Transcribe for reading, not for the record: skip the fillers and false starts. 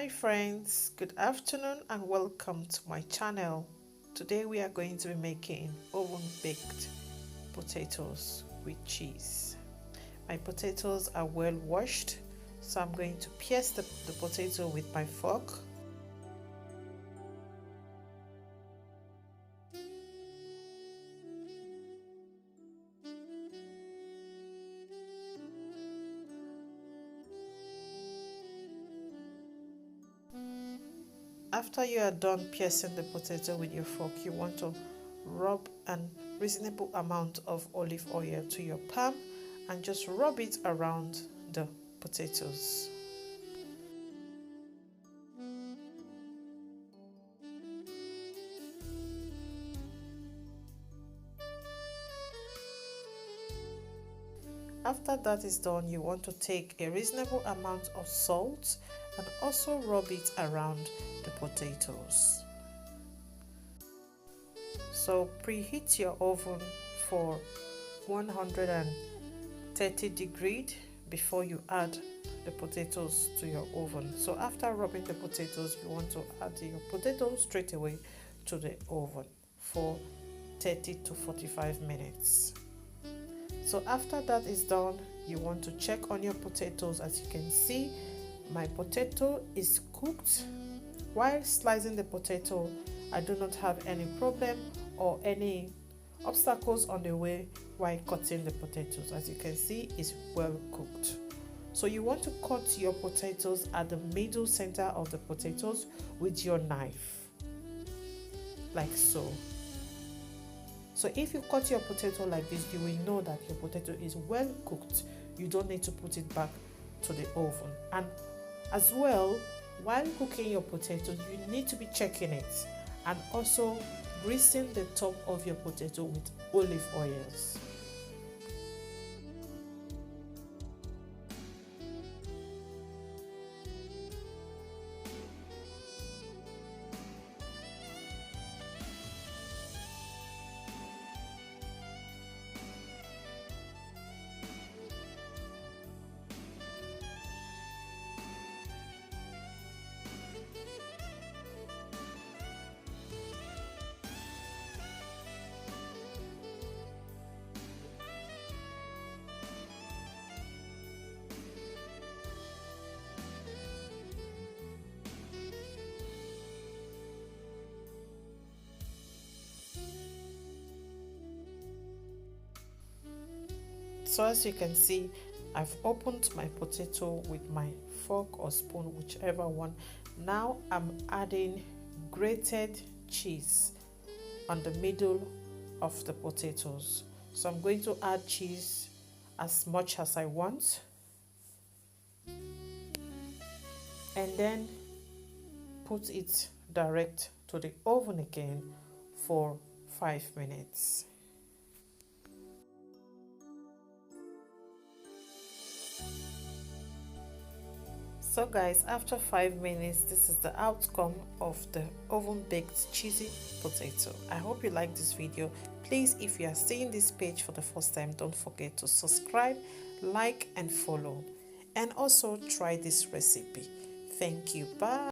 Hi friends, good afternoon and welcome to my channel. Today we are going to be making oven baked potatoes with cheese. My potatoes are well washed, so I'm going to pierce the potato with my fork. After you are done piercing the potato with your fork, you want to rub a reasonable amount of olive oil to your palm and just rub it around the potatoes. After that is done, you want to take a reasonable amount of salt and also rub it around the potatoes. So preheat your oven for 130 degrees before you add the potatoes to your oven. So after rubbing the potatoes, you want to add your potatoes straight away to the oven for 30 to 45 minutes. So after that is done, you want to check on your potatoes. As you can see, my potato is cooked. While slicing the potato, I do not have any problem or any obstacles on the way while cutting the potatoes. As you can see, it's well cooked. So you want to cut your potatoes at the middle center of the potatoes with your knife, like so. So if you cut your potato like this, you will know that your potato is well cooked. You don't need to put it back to the oven. And as well, while cooking your potatoes, you need to be checking it and also greasing the top of your potato with olive oils. So as you can see, I've opened my potato with my fork or spoon, whichever one. Now I'm adding grated cheese on the middle of the potatoes. So I'm going to add cheese as much as I want, and then put it direct to the oven again for 5 minutes. So guys, after 5 minutes, this is the outcome of the oven baked cheesy potato. I hope you like this video. Please, if you are seeing this page for the first time, don't forget to subscribe, like and follow, and also try this recipe. Thank you. Bye.